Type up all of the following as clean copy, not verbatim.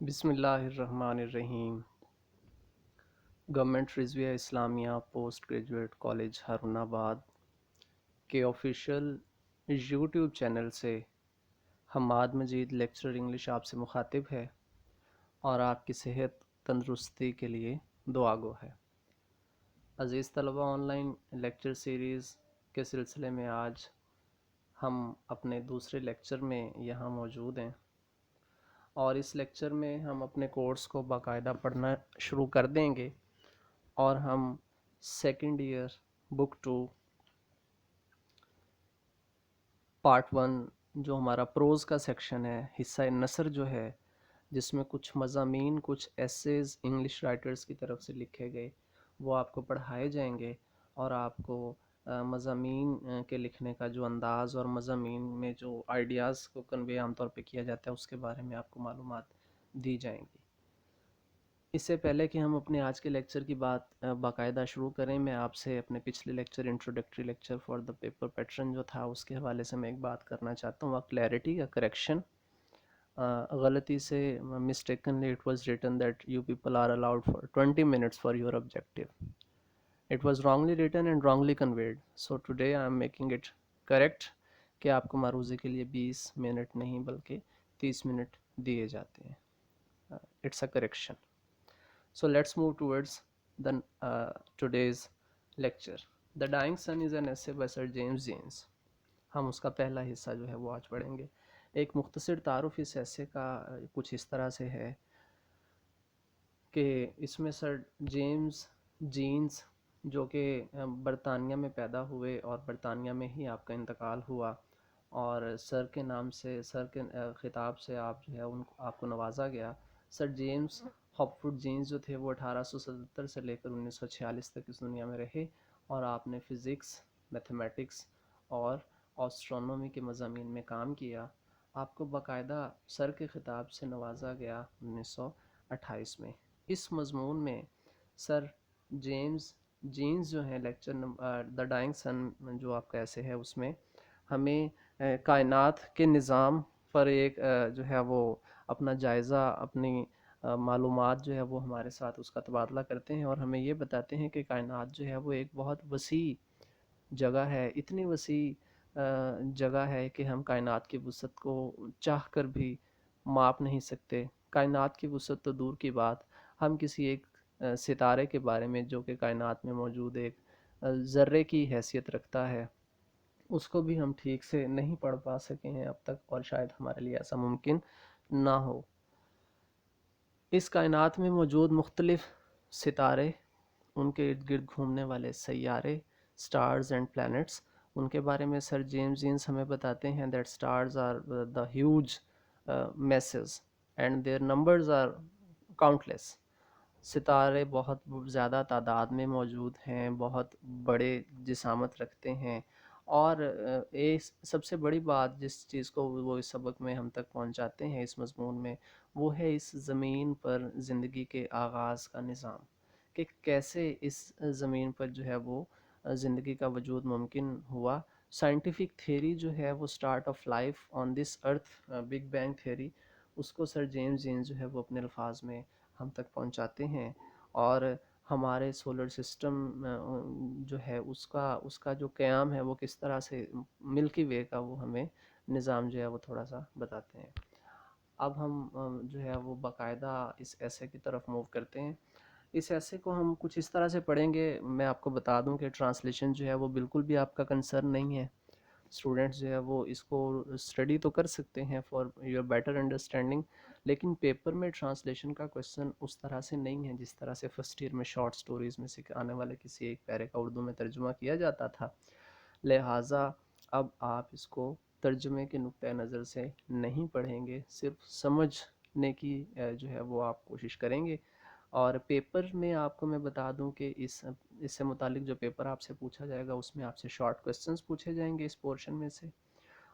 بسم اللہ الرحمن الرحیم۔ گورنمنٹ رضویہ اسلامیہ پوسٹ گریجویٹ کالج ہارون آباد کے آفیشیل یوٹیوب چینل سے حماد مجید لیکچرر انگلش آپ سے مخاطب ہے اور آپ کی صحت تندرستی کے لیے دعا گو ہے۔ عزیز طلبہ، آن لائن لیکچر سیریز کے سلسلے میں آج ہم اپنے دوسرے لیکچر میں یہاں موجود ہیں، اور اس لیکچر میں ہم اپنے کورس کو باقاعدہ پڑھنا شروع کر دیں گے، اور ہم سیکنڈ ایئر بک 2 پارٹ 1 جو ہمارا پروز کا سیکشن ہے، حصہ نثر جو ہے، جس میں کچھ مضامین، کچھ ایسیز انگلش رائٹرز کی طرف سے لکھے گئے، وہ آپ کو پڑھائے جائیں گے، اور آپ کو مضامین کے لکھنے کا جو انداز اور مضامین میں جو آئیڈیاز کو کنوے عام طور پہ کیا جاتا ہے اس کے بارے میں آپ کو معلومات دی جائیں گی۔ اس سے پہلے کہ ہم اپنے آج کے لیکچر کی بات باقاعدہ شروع کریں، میں آپ سے اپنے پچھلے lecture introductory lecture for the paper pattern جو تھا اس کے حوالے سے میں ایک بات کرنا چاہتا ہوں، کلیئرٹی یا کریکشن۔ غلطی سے mistakenly it was written that you people are allowed for 20 minutes for your objective. It was wrongly written and wrongly conveyed. So today I am making it correct کہ آپ کو معروضے کے لیے 20 منٹ نہیں بلکہ 30 منٹ دیے جاتے ہیں۔ It's a correction. So let's move towards the today's lecture. The Dying Sun is an essay by Sir James Jeans. ہم اس کا پہلا حصہ جو ہے وہ آج پڑھیں گے۔ ایک مختصر تعارف اس ایسے کا کچھ اس طرح سے ہے کہ اس میں سر جیمز جینز جو کہ برطانیہ میں پیدا ہوئے اور برطانیہ میں ہی آپ کا انتقال ہوا، اور سر کے نام سے، سر کے خطاب سے آپ جو ہے آپ کو نوازا گیا۔ سر جیمز ہاپفورڈ جینز جو تھے وہ 1877 سے لے کر 1946 تک اس دنیا میں رہے، اور آپ نے فزکس، میتھمیٹکس اور آسٹرونومی کے مضامین میں کام کیا۔ آپ کو باقاعدہ سر کے خطاب سے نوازا گیا 1928 میں۔ اس مضمون میں سر جیمز جینز جو ہیں لیکچر دا ڈائنگ سن جو آپ کا ایسے ہے، اس میں ہمیں کائنات کے نظام پر ایک جو ہے وہ اپنا جائزہ، اپنی معلومات جو ہے وہ ہمارے ساتھ اس کا تبادلہ کرتے ہیں، اور ہمیں یہ بتاتے ہیں کہ کائنات جو ہے وہ ایک بہت وسیع جگہ ہے، اتنی وسیع جگہ ہے کہ ہم کائنات کی وسعت کو چاہ کر بھی ماپ نہیں سکتے۔ کائنات کی وسعت تو دور کی بات، ہم کسی ایک ستارے کے بارے میں جو کہ کائنات میں موجود ایک ذرے کی حیثیت رکھتا ہے، اس کو بھی ہم ٹھیک سے نہیں پڑھ پا سکے ہیں اب تک، اور شاید ہمارے لیے ایسا ممکن نہ ہو۔ اس کائنات میں موجود مختلف ستارے، ان کے ارد گرد گھومنے والے سیارے، سٹارز اینڈ پلانٹس، ان کے بارے میں سر جیمز جینز ہمیں بتاتے ہیں that stars are the huge masses and their numbers are countless. ستارے بہت زیادہ تعداد میں موجود ہیں، بہت بڑے جسامت رکھتے ہیں، اور ایک سب سے بڑی بات جس چیز کو وہ اس سبق میں ہم تک پہنچاتے ہیں اس مضمون میں، وہ ہے اس زمین پر زندگی کے آغاز کا نظام، کہ کیسے اس زمین پر جو ہے وہ زندگی کا وجود ممکن ہوا۔ سائنٹیفک تھیری جو ہے وہ start of life on this earth, big bang theory, اس کو سر جیمز جینز جو ہے وہ اپنے الفاظ میں ہم تک پہنچاتے ہیں، اور ہمارے سولر سسٹم جو ہے اس کا جو قیام ہے وہ کس طرح سے ملکی وے کا وہ ہمیں نظام جو ہے وہ تھوڑا سا بتاتے ہیں۔ اب ہم جو ہے وہ باقاعدہ اس ایسے کی طرف موو کرتے ہیں۔ اس ایسے کو ہم کچھ اس طرح سے پڑھیں گے، میں آپ کو بتا دوں کہ ٹرانسلیشن جو ہے وہ بالکل بھی آپ کا کنسرن نہیں ہے۔ اسٹوڈنٹس جو ہے وہ اس کو اسٹڈی تو کر سکتے ہیں فار یور بیٹر انڈرسٹینڈنگ، لیکن پیپر میں ٹرانسلیشن کا کویسچن اس طرح سے نہیں ہے جس طرح سے فرسٹ ایئر میں شارٹ سٹوریز میں سے آنے والے کسی ایک پیرے کا اردو میں ترجمہ کیا جاتا تھا۔ لہٰذا اب آپ اس کو ترجمے کے نقطۂ نظر سے نہیں پڑھیں گے، صرف سمجھنے کی جو ہے وہ آپ کوشش کریں گے۔ اور پیپر میں آپ کو میں بتا دوں کہ اس سے متعلق جو پیپر آپ سے پوچھا جائے گا اس میں آپ سے شارٹ کویسچنز پوچھے جائیں گے اس پورشن میں سے،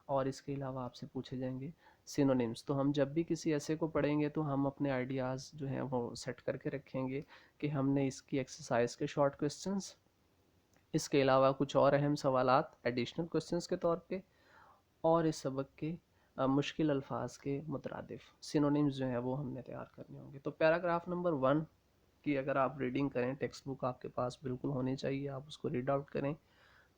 اور اس کے علاوہ آپ سے پوچھے جائیں گے سینونیمز۔ تو ہم جب بھی کسی ایسے کو پڑھیں گے تو ہم اپنے آئیڈیاز جو ہیں وہ سیٹ کر کے رکھیں گے کہ ہم نے اس کی ایکسرسائز کے شارٹ کویسچنز، اس کے علاوہ کچھ اور اہم سوالات ایڈیشنل کویسچنز کے طور پہ، اور اس سبق کے مشکل الفاظ کے مترادف سینونیمز جو ہیں وہ ہم نے تیار کرنے ہوں گے. تو پیراگراف نمبر 1 کی اگر آپ ریڈنگ کریں، ٹیکسٹ بک آپ کے پاس بالکل ہونی چاہیے، آپ اس کو ریڈ آؤٹ کریں.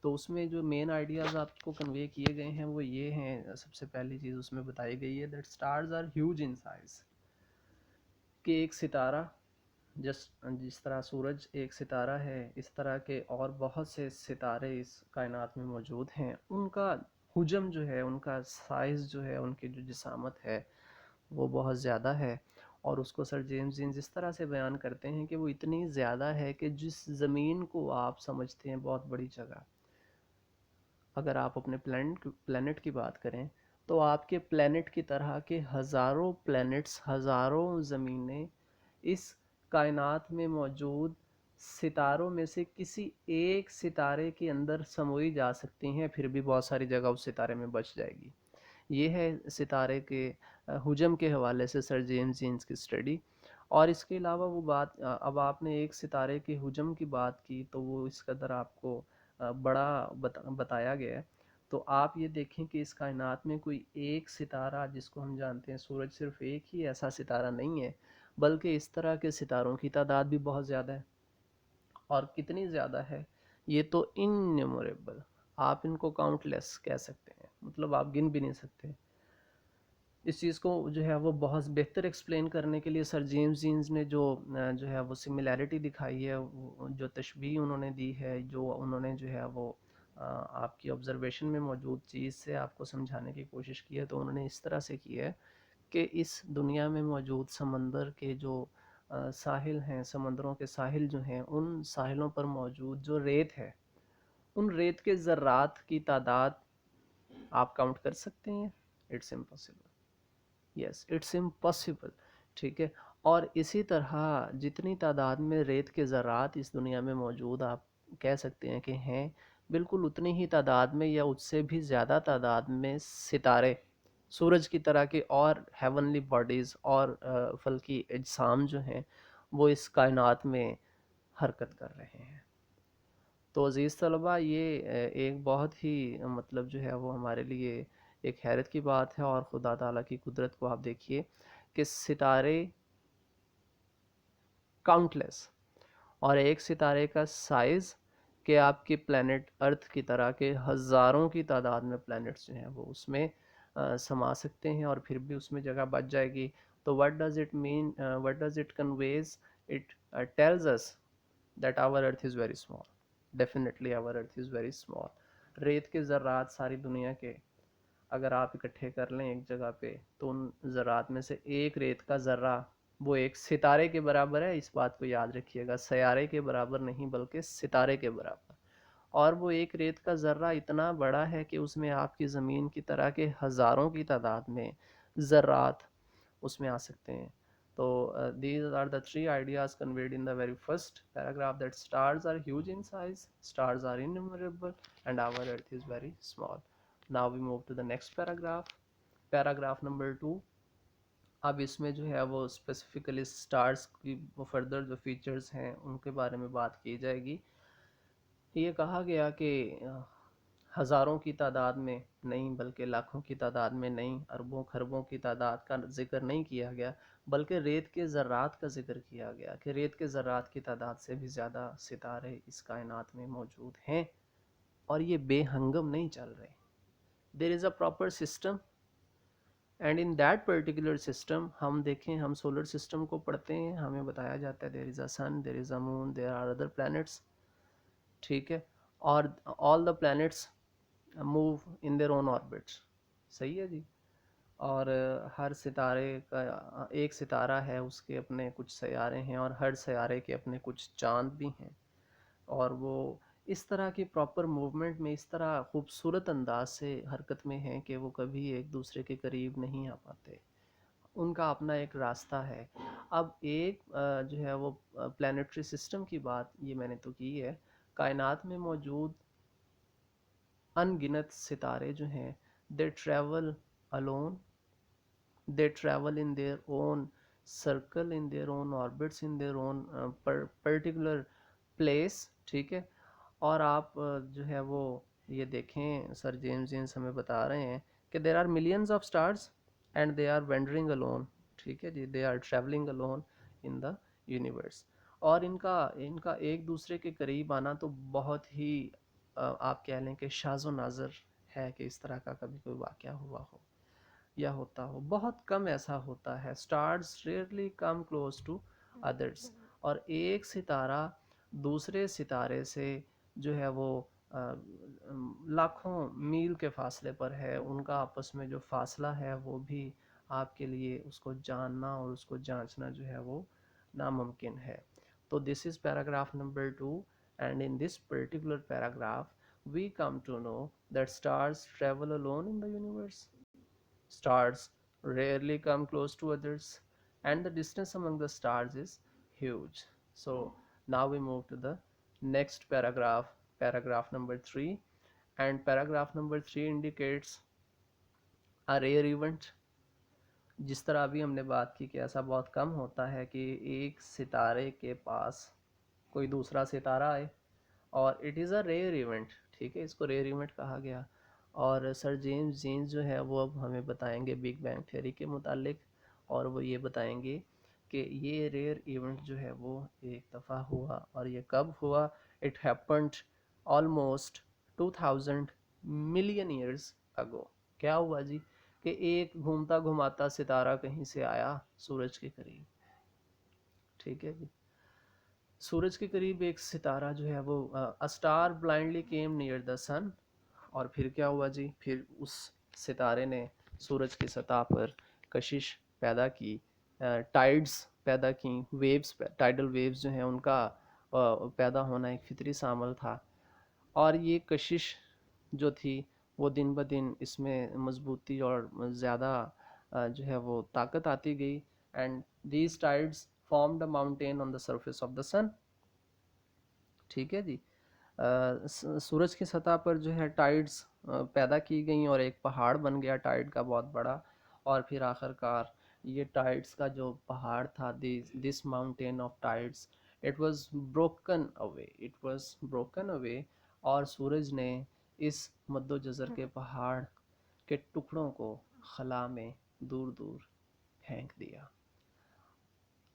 تو اس میں جو مین آئیڈیاز آپ کو کنوے کیے گئے ہیں وہ یہ ہیں. سب سے پہلی چیز اس میں بتائی گئی ہے that stars are huge in size, کہ ایک ستارہ جس طرح سورج ایک ستارہ ہے، اس طرح کے اور بہت سے ستارے اس کائنات میں موجود ہیں. ان کا حجم جو ہے، ان کا سائز جو ہے، ان کی جو جسامت ہے وہ بہت زیادہ ہے. اور اس کو سر جیمز جینز اس طرح سے بیان کرتے ہیں کہ وہ اتنی زیادہ ہے کہ جس زمین کو آپ سمجھتے ہیں بہت بڑی جگہ، اگر آپ اپنے پلینٹ کی بات کریں تو آپ کے پلینٹ کی طرح کے ہزاروں پلینٹس، ہزاروں زمینیں اس کائنات میں موجود ستاروں میں سے کسی ایک ستارے کے اندر سموئی جا سکتی ہیں، پھر بھی بہت ساری جگہ اس ستارے میں بچ جائے گی. یہ ہے ستارے کے حجم کے حوالے سے سر جیمز جینز کی اسٹڈی. اور اس کے علاوہ وہ بات، اب آپ نے ایک ستارے کے حجم کی بات کی تو وہ اس قدر آپ کو بڑا بتایا گیا ہے. تو آپ یہ دیکھیں کہ اس کائنات میں کوئی ایک ستارہ جس کو ہم جانتے ہیں سورج، صرف ایک ہی ایسا ستارہ نہیں ہے، بلکہ اس طرح کے ستاروں کی تعداد بھی بہت زیادہ ہے. اور کتنی زیادہ ہے یہ تو اننیومریبل، آپ ان کو کاؤنٹ لیس کہہ سکتے ہیں، مطلب آپ گن بھی نہیں سکتے. اس چیز کو جو ہے وہ بہت بہتر ایکسپلین کرنے کے لیے سر جیمز جینز نے جو ہے وہ سملیرٹی دکھائی ہے، جو تشبیہ انہوں نے دی ہے، جو انہوں نے جو ہے وہ آپ کی آبزرویشن میں موجود چیز سے آپ کو سمجھانے کی کوشش کی ہے. تو انہوں نے اس طرح سے کی ہے کہ اس دنیا میں موجود سمندر کے جو ساحل ہیں، سمندروں کے ساحل جو ہیں، ان ساحلوں پر موجود جو ریت ہے، ان ریت کے ذرات کی تعداد آپ کاؤنٹ کر سکتے ہیں؟ It's impossible. Yes, it's impossible. ٹھیک ہے. اور اسی طرح جتنی تعداد میں ریت کے ذرات اس دنیا میں موجود آپ کہہ سکتے ہیں کہ ہیں، بالکل اتنی ہی تعداد میں یا اس سے بھی زیادہ تعداد میں ستارے سورج کی طرح کے اور ہیونلی باڈیز اور فلکی اجسام جو ہیں وہ اس کائنات میں حرکت کر رہے ہیں. تو عزیز طلبہ، یہ ایک بہت ہی مطلب جو ہے وہ ہمارے لیے ایک حیرت کی بات ہے. اور خدا تعالیٰ کی قدرت کو آپ دیکھیے کہ ستارے کاؤنٹ لیس، اور ایک ستارے کا سائز کہ آپ کے پلینٹ ارتھ کی طرح کے ہزاروں کی تعداد میں پلینٹس جو ہیں وہ اس میں سما سکتے ہیں، اور پھر بھی اس میں جگہ بچ جائے گی. تو what does it mean, what does it conveys? It tells us that our earth is very small. Definitely our earth is very small. ریت کے ذرات ساری دنیا کے اگر آپ اکٹھے کر لیں ایک جگہ پہ تو ان ذرات میں سے ایک ریت کا ذرہ وہ ایک ستارے کے برابر ہے. اس بات کو یاد رکھیے گا، سیارے کے برابر نہیں بلکہ ستارے کے برابر. اور وہ ایک ریت کا ذرہ اتنا بڑا ہے کہ اس میں آپ کی زمین کی طرح کے ہزاروں کی تعداد میں ذرات اس میں آ سکتے ہیں. تو these are the three ideas conveyed in the very first paragraph, that stars are huge in size, stars are innumerable, and our earth is very small. Now we move to the next paragraph, paragraph number 2. اب اس میں جو ہے وہ specifically stars کی further جو features ہیں ان کے بارے میں بات کی جائے گی. یہ کہا گیا کہ ہزاروں کی تعداد میں نہیں بلکہ لاکھوں کی تعداد میں نہیں، اربوں خربوں کی تعداد کا ذکر نہیں کیا گیا، بلکہ ریت کے ذرات کا ذکر کیا گیا کہ ریت کے ذرات کی تعداد سے بھی زیادہ ستارے اس کائنات میں موجود ہیں، اور یہ بے ہنگم نہیں چل رہے. There is a proper system, and in that particular system ہم دیکھیں، ہم سولر سسٹم کو پڑھتے ہیں، ہمیں بتایا جاتا ہے there is a sun, there is a moon, there are other planets. ٹھیک ہے. اور all the planets move in their own orbits. صحیح ہے جی. اور ہر ستارے کا ایک ستارہ ہے، اس کے اپنے کچھ سیارے ہیں، اور ہر سیارے کے اپنے کچھ چاند بھی ہیں، اور وہ اس طرح کی پراپر موومنٹ میں اس طرح خوبصورت انداز سے حرکت میں ہیں کہ وہ کبھی ایک دوسرے کے قریب نہیں آ پاتے، ان کا اپنا ایک راستہ ہے. اب ایک جو ہے وہ پلانیٹری سسٹم کی بات یہ میں نے تو کی ہے. کائنات میں موجود ان گنت ستارے جو ہیں دے travel alone, they travel in their own circle, in their own orbits, in their own particular place. ٹھیک ہے. اور آپ جو ہے وہ یہ دیکھیں سر جیمز جینس ہمیں بتا رہے ہیں کہ there are millions of stars and they are wandering alone. ٹھیک ہے جی, they are travelling alone in the universe. اور ان کا ایک دوسرے کے قریب آنا تو بہت ہی آپ کہہ لیں کہ شاذ و نادر ہے کہ اس طرح کا کبھی کوئی واقعہ ہوا ہو یا ہوتا ہو. بہت کم ایسا ہوتا ہے. Stars really come close to others. اور ایک ستارہ دوسرے ستارے سے جو ہے وہ لاکھوں میل کے فاصلے پر ہے. ان کا آپس میں جو فاصلہ ہے وہ بھی آپ کے لیے اس کو جاننا اور اس کو جانچنا جو ہے وہ ناممکن ہے. تو this is paragraph number 2 and in this particular paragraph we come to know that stars travel alone in the universe. Stars rarely come close to others, and the distance among the stars is huge. So now we move to the next paragraph, paragraph number 3. And paragraph number 3 indicates a rare event. جس طرح ابھی ہم نے بات کی کہ ایسا بہت کم ہوتا ہے کہ ایک ستارے کے پاس کوئی دوسرا ستارہ آئے, اور it is a rare event. ٹھیک ہے, اس کو ریئر ایونٹ کہا گیا. اور سر جیمز جینز جو ہے وہ اب ہمیں بتائیں گے بگ بینگ تھیوری کے متعلق, اور وہ یہ بتائیں گے کہ یہ ریئر ایونٹ جو ہے وہ ایک دفعہ ہوا, اور یہ کب ہوا. It happened almost 2000 million years ago. کیا ہوا جی کہ ایک گھومتا گھماتا ستارہ کہیں سے آیا سورج کے قریب. ٹھیک ہے جی, سورج کے قریب ایک ستارہ جو ہے وہ a star blindly came near the sun. اور پھر کیا ہوا جی, پھر اس ستارے نے سورج کی سطح پر کشش پیدا کی, ٹائڈز پیدا کی, ویوز, ٹائڈل ویوز جو ہیں ان کا پیدا ہونا ایک فطری سا عمل تھا. اور یہ کشش جو تھی وہ دن بدن اس میں مضبوطی اور زیادہ جو ہے وہ طاقت آتی گئی. And these tides formed a mountain on the surface of the sun. ٹھیک ہے جی, سورج کی سطح پر جو ہے ٹائڈز پیدا کی گئیں اور ایک پہاڑ بن گیا ٹائڈ کا بہت بڑا. اور پھر آخر کار یہ ٹائڈز کا جو پہاڑ تھا, this mountain of tides, it was broken away, it was broken away. اور سورج نے اس مد و جزر کے پہاڑ کے ٹکڑوں کو خلا میں دور دور پھینک دیا.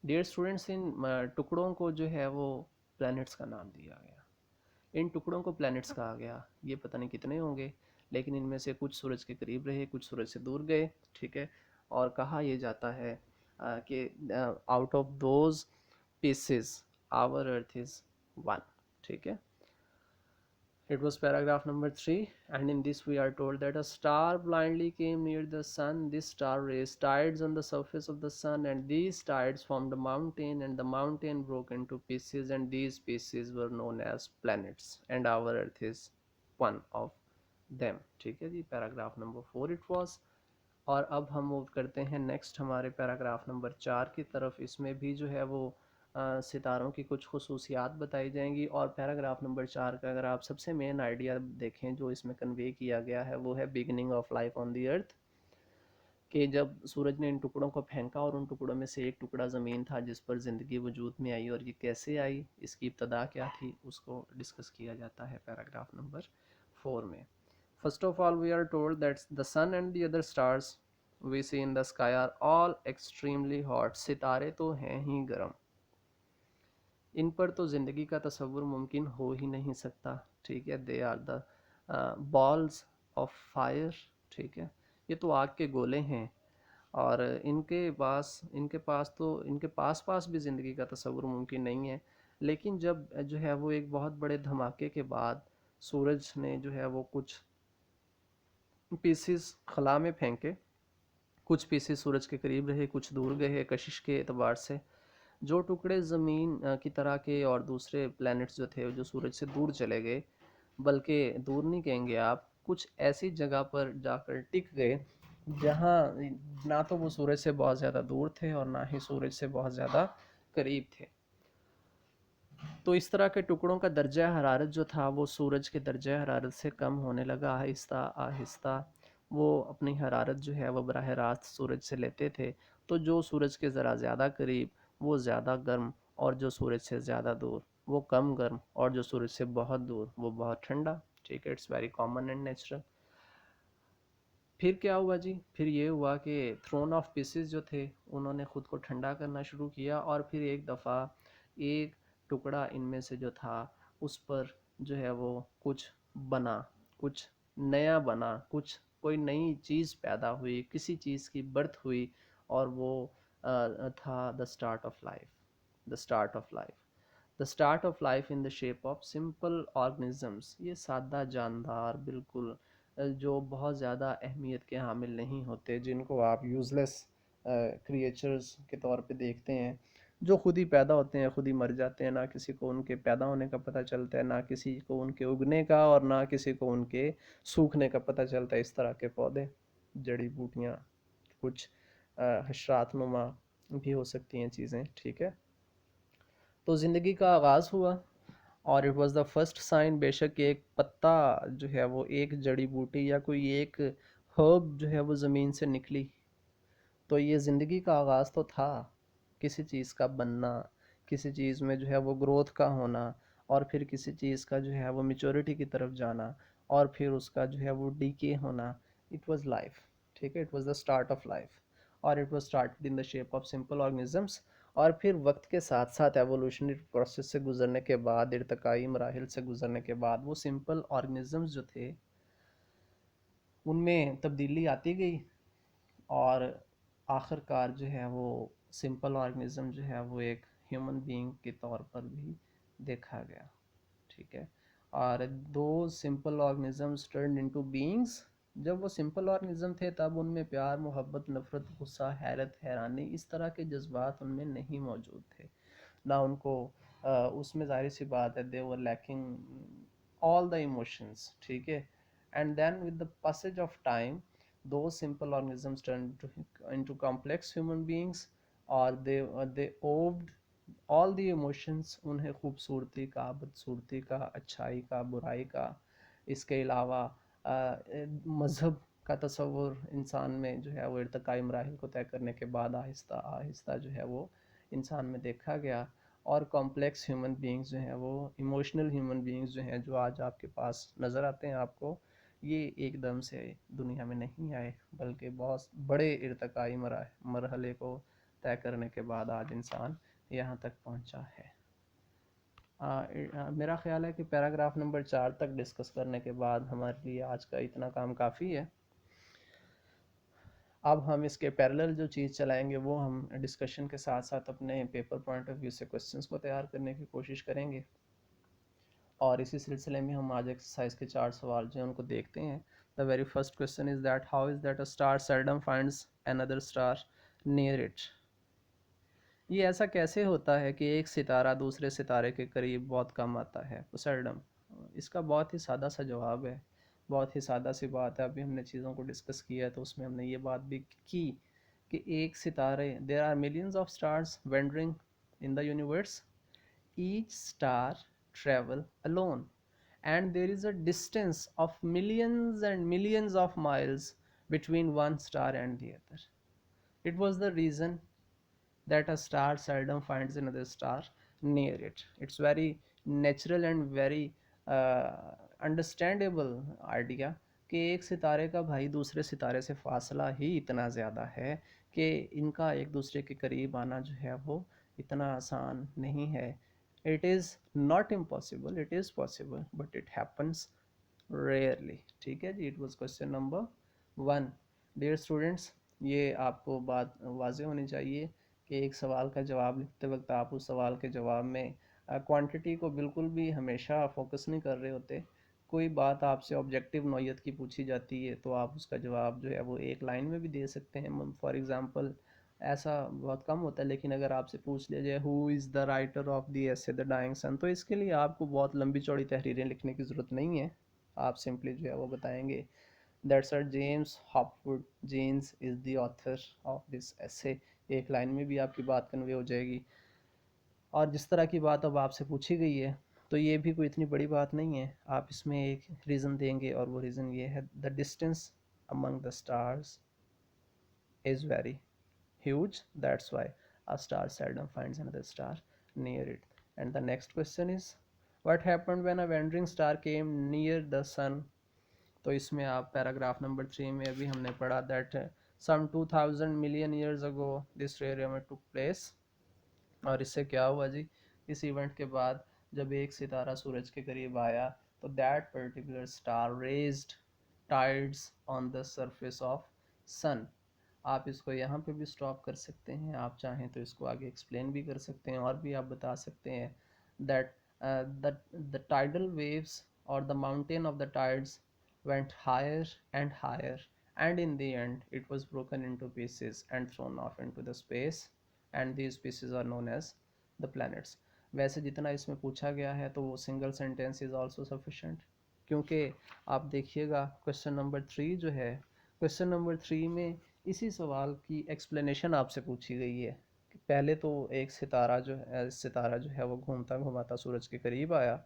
ڈیئر اسٹوڈنٹس, ان ٹکڑوں کو جو ہے وہ پلینٹس کا نام دیا گیا. ان ٹکڑوں کو پلینٹس کہا گیا. یہ پتہ نہیں کتنے ہوں گے, لیکن ان میں سے کچھ سورج کے قریب رہے, کچھ سورج سے دور گئے. ٹھیک ہے, اور کہا یہ جاتا ہے کہ out of those pieces our earth is one. ٹھیک ہے, it was paragraph number 3, and in this we are told that a star blindly came near the sun. This star raised tides on the surface of the sun, and these tides formed a mountain, and the mountain broke into pieces, and these pieces were known as planets, and our earth is one of them. ٹھیک ہے جی, paragraph number 4 it was. اور اب ہم move کرتے ہیں next ہمارے paragraph number 4 کی طرف. اس میں بھی جو ہے وہ ستاروں کی کچھ خصوصیات بتائی جائیں گی. اور پیراگراف نمبر 4 کا اگر آپ سب سے مین آئیڈیا دیکھیں جو اس میں کنوے کیا گیا ہے وہ ہے بگننگ آف لائف آن دی ارتھ. کہ جب سورج نے ان ٹکڑوں کو پھینکا اور ان ٹکڑوں میں سے ایک ٹکڑا زمین تھا جس پر زندگی وجود میں آئی, اور یہ کیسے آئی, اس کی ابتدا کیا تھی, اس کو ڈسکس کیا جاتا ہے پیراگراف نمبر 4 میں. First of all, we are told that the sun and the other stars we see in the sky are all extremely hot. ستارے تو ہیں ہی گرم, ان پر تو زندگی کا تصور ممکن ہو ہی نہیں سکتا. ٹھیک ہے, they are the balls of fire. ٹھیک ہے, یہ تو آگ کے گولے ہیں, اور ان کے پاس بھی زندگی کا تصور ممکن نہیں ہے. لیکن جب جو ہے وہ ایک بہت بڑے دھماکے کے بعد سورج نے جو ہے وہ کچھ پیسز خلا میں پھینکے, کچھ پیسز سورج کے قریب رہے, کچھ دور گئے کشش کے اعتبار سے. جو ٹکڑے زمین کی طرح کے اور دوسرے پلینٹس جو تھے جو سورج سے دور چلے گئے, بلکہ دور نہیں کہیں گے آپ, کچھ ایسی جگہ پر جا کر ٹک گئے جہاں نہ تو وہ سورج سے بہت زیادہ دور تھے اور نہ ہی سورج سے بہت زیادہ قریب تھے. تو اس طرح کے ٹکڑوں کا درجہ حرارت جو تھا وہ سورج کے درجہ حرارت سے کم ہونے لگا. آہستہ آہستہ وہ اپنی حرارت جو ہے وہ براہ راست سورج سے لیتے تھے. تو جو سورج کے ذرا زیادہ قریب وہ زیادہ گرم, اور جو سورج سے زیادہ دور وہ کم گرم, اور جو سورج سے بہت دور وہ بہت ٹھنڈا. ٹھیک ہے, it's very common and natural. پھر کیا ہوا جی؟ پھر یہ ہوا کہ تھرون آف پیسز جو تھے انہوں نے خود کو ٹھنڈا کرنا شروع کیا، اور پھر ایک دفعہ ایک ٹکڑا ان میں سے جو تھا اس پر جو ہے وہ کچھ بنا، کچھ نیا بنا، کچھ کوئی نئی چیز پیدا ہوئی، کسی چیز کی برتھ ہوئی، اور وہ تھا دا start of life. The start of life. The start of life in the shape of simple organisms. یہ سادہ جاندار بالکل جو بہت زیادہ اہمیت کے حامل نہیں ہوتے، جن کو آپ یوزلیس کریچرز کے طور پہ دیکھتے ہیں، جو خود ہی پیدا ہوتے ہیں خود ہی مر جاتے ہیں، نہ کسی کو ان کے پیدا ہونے کا پتہ چلتا ہے، نہ کسی کو ان کے اگنے کا، اور نہ کسی کو ان کے سوکھنے کا پتہ چلتا ہے. اس طرح کے پودے، جڑی بوٹیاں، کچھ حشرات نما بھی ہو سکتی ہیں چیزیں. ٹھیک ہے، تو زندگی کا آغاز ہوا، اور it was the first sign. بے شک ایک پتا جو ہے وہ ایک جڑی بوٹی یا کوئی ایک ہرب جو ہے وہ زمین سے نکلی، تو یہ زندگی کا آغاز تو تھا. کسی چیز کا بننا، کسی چیز میں جو ہے وہ گروتھ کا ہونا، اور پھر کسی چیز کا جو ہے وہ میچورٹی کی طرف جانا، اور پھر اس کا جو ہے وہ ڈیکے ہونا. It was life. ٹھیک ہے، it was the start of life, اور it was started in the shape of simple organisms. اور پھر وقت کے ساتھ ساتھ ایوولوشنری پروسیس سے گزرنے کے بعد، ارتقائی مراحل سے گزرنے کے بعد، وہ سمپل آرگنزمز جو تھے ان میں تبدیلی آتی گئی، اور آخر کار جو ہے وہ سمپل آرگنزم جو ہے وہ ایک ہیومن بینگ کے طور پر بھی دیکھا گیا. ٹھیک ہے، اور دو simple organisms turned into beings. جب وہ سمپل آرگنزم تھے تب ان میں پیار، محبت، نفرت، غصہ، حیرت، حیرانی، اس طرح کے جذبات ان میں نہیں موجود تھے. نہ ان کو اس میں ظاہر سی بات ہے they were lacking all the emotions. ٹھیک ہے، and then with the passage of time those simple organisms turned into complex human beings, اور they oved all the emotions. انہیں خوبصورتی کا، بدصورتی کا، اچھائی کا، برائی کا، اس کے علاوہ مذہب کا تصور انسان میں جو ہے وہ ارتقائی مراحل کو طے کرنے کے بعد آہستہ آہستہ جو ہے وہ انسان میں دیکھا گیا. اور کمپلیکس ہیومن بینگز جو ہیں وہ ایموشنل ہیومن بینگز جو ہیں جو آج آپ کے پاس نظر آتے ہیں آپ کو، یہ ایک دم سے دنیا میں نہیں آئے، بلکہ بہت بڑے ارتقائی مرحلے کو طے کرنے کے بعد آج انسان یہاں تک پہنچا ہے. میرا خیال ہے کہ پیراگراف نمبر 4 تک ڈسکس کرنے کے بعد ہمارے لیے آج کا اتنا کام کافی ہے. اب ہم اس کے پیرلل جو چیز چلائیں گے وہ ہم ڈسکشن کے ساتھ ساتھ اپنے پیپر پوائنٹ آف ویو سے کوسچنس کو تیار کرنے کی کوشش کریں گے، اور اسی سلسلے میں ہم آج ایکسرسائز کے 4 سوال جو ہیں ان کو دیکھتے ہیں. The very first question is that how is that a star seldom finds another star near it. یہ ایسا کیسے ہوتا ہے کہ ایک ستارہ دوسرے ستارے کے قریب بہت کم آتا ہے؟ سیلڈم. اس کا بہت ہی سادہ سا جواب ہے، بہت ہی سادہ سی بات ہے. ابھی ہم نے چیزوں کو ڈسکس کیا ہے تو اس میں ہم نے یہ بات بھی کی کہ ایک ستارے there are millions of stars wandering in the universe. Each star travel alone, and there is a distance of millions and millions of miles between one star and the other. It was the reason that a star seldom finds another star near it. It's very natural and very understandable idea کہ ایک ستارے کا بھائی دوسرے ستارے سے فاصلہ ہی اتنا زیادہ ہے کہ ان کا ایک دوسرے کے قریب آنا جو ہے وہ اتنا آسان نہیں ہے. It is not impossible, it is possible, but it happens rarely. ٹھیک ہے جی. It was question number 1. Dear students, یہ آپ کو بات واضح ہونی چاہیے کہ ایک سوال کا جواب لکھتے وقت آپ اس سوال کے جواب میں کوانٹٹی کو بالکل بھی ہمیشہ فوکس نہیں کر رہے ہوتے. کوئی بات آپ سے آبجیکٹیو نوعیت کی پوچھی جاتی ہے تو آپ اس کا جواب جو ہے وہ ایک لائن میں بھی دے سکتے ہیں. فار ایگزامپل ایسا بہت کم ہوتا ہے، لیکن اگر آپ سے پوچھ لیا جائے ہو از دا رائٹر آف دی ایسے دا ڈائنگ سن، تو اس کے لیے آپ کو بہت لمبی چوڑی تحریریں لکھنے کی ضرورت نہیں ہے. آپ سمپلی جو ہے وہ بتائیں گے that sir James Hopwood Jeans is the author of this essay. ایک لائن میں بھی آپ کی بات کنوے ہو جائے گی. اور جس طرح کی بات اب آپ سے پوچھی گئی ہے تو یہ بھی کوئی اتنی بڑی بات نہیں ہے. آپ اس میں ایک ریزن دیں گے، اور وہ ریزن یہ ہے the distance Umang the stars is very huge, that's why a star seldom finds another star near it. And the next question is, what happened when a wandering star came near the sun? تو اس میں آپ paragraph number 3 میں ابھی ہم نے پڑھا that some 2000 million years ago this rear event took place. اور اس سے کیا ہوا جی، اس ایونٹ کے بعد جب ایک ستارہ سورج کے قریب آیا تو that particular star raised tides on the surface of sun. آپ اس کو یہاں پہ بھی سٹاپ کر سکتے ہیں، آپ چاہیں تو اس کو آگے ایکسپلین بھی کر سکتے ہیں، اور بھی آپ بتا سکتے ہیں that the tidal waves or the mountain of the tides went higher and higher, and in the end it was broken into pieces and thrown off into the space, and these pieces are known as the planets. ویسے جتنا اس میں پوچھا گیا ہے تو وہ single sentence is also sufficient, کیونکہ آپ دیکھیے گا کویشچن نمبر 3 جو ہے، کویشچن نمبر 3 میں اسی سوال کی ایکسپلینیشن آپ سے پوچھی گئی ہے. پہلے تو ایک ستارہ جو ہے وہ گھومتا گھماتا سورج کے قریب آیا،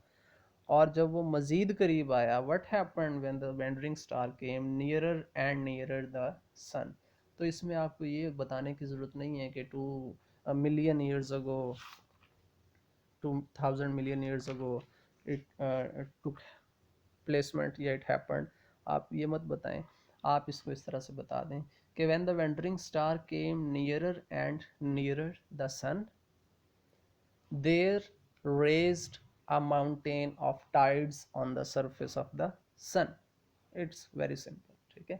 اور جب وہ مزید قریب آیا what happened when the wandering star came nearer and nearer the sun. تو اس میں آپ کو یہ بتانے کی ضرورت نہیں ہے کہ 2 million years ago 2000 million years ago it took placement یا it happened. آپ یہ مت بتائیں، آپ اس کو اس طرح سے بتا دیں کہ when the wandering star came nearer and nearer the sun there raised a mountain of tides on the surface of the sun. It's very simple. ٹھیک ہے،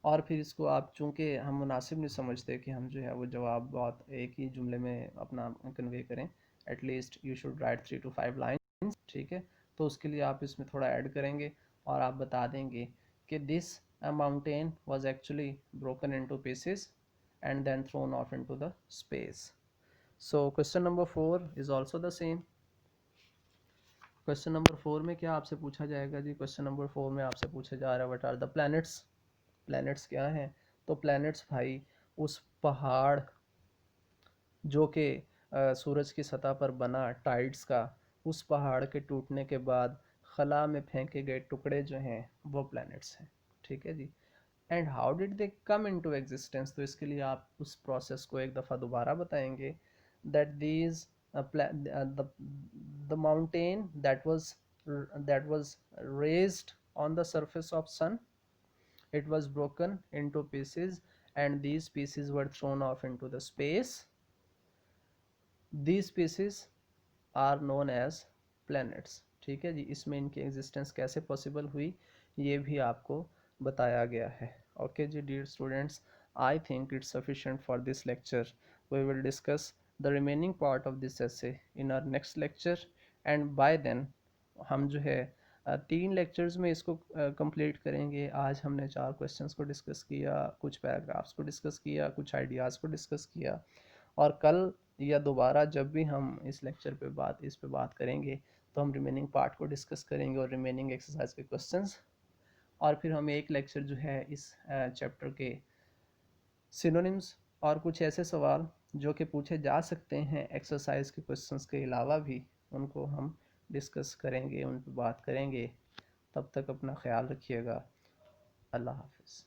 اور پھر اس کو آپ چونکہ ہم مناسب نہیں سمجھتے کہ ہم جو ہے وہ جواب بہت ایک ہی جملے میں اپنا کنوے کریں، at least you should write 3 to 5 lines. ٹھیک ہے، تو اس کے لیے آپ اس میں تھوڑا ایڈ کریں گے اور آپ بتا دیں گے کہ دس mountain was actually broken into pieces and then thrown off into the space. So question number 4 is also the same. question number 4 میں کیا آپ سے پوچھا جائے گا جی؟ question number 4 میں آپ سے پوچھا جا رہا ہے what are the planets. planets کیا ہیں؟ تو planets بھائی اس پہاڑ جو کہ سورج کی سطح پر بنا ٹائڈز کا، اس پہاڑ کے ٹوٹنے کے بعد خلا میں پھینکے گئے ٹکڑے جو ہیں وہ planets ہیں. ٹھیک ہے جی. And how did they come into existence. تو اس کے لیے آپ اس پروسیس کو ایک دفعہ دوبارہ بتائیں گے that these the mountain that was raised on the surface of sun, it was broken into pieces and these pieces were thrown off into the space. These pieces are known as planets. ٹھیک ہے جی. اس میں ان کی existence کیسے possible ہوئی یہ بھی آپ کو بتایا گیا ہے. اوکے جی dear students, I think it's sufficient for this lecture. We will discuss the remaining part of this essay in our next lecture, and by then ہم جو ہے 3 لیکچرز میں اس کو کمپلیٹ کریں گے. آج ہم نے 4 کویشچنس کو ڈسکس کیا، کچھ پیراگرافس کو ڈسکس کیا، کچھ آئیڈیاز کو ڈسکس کیا، اور کل یا دوبارہ جب بھی ہم اس لیکچر پہ بات کریں گے تو ہم ریمیننگ پارٹ کو ڈسکس کریں گے اور ریمیننگ ایکسرسائز کے کویشچنس، اور پھر ہم ایک لیکچر جو ہے اس چیپٹر کے سینونیمز اور کچھ ایسے سوال جو کہ پوچھے جا سکتے ہیں ایکسرسائز کے کویشچنس کے علاوہ بھی، ان کو ہم ڈسکس کریں گے، ان پہ بات کریں گے. تب تک اپنا خیال رکھیے گا. اللہ حافظ.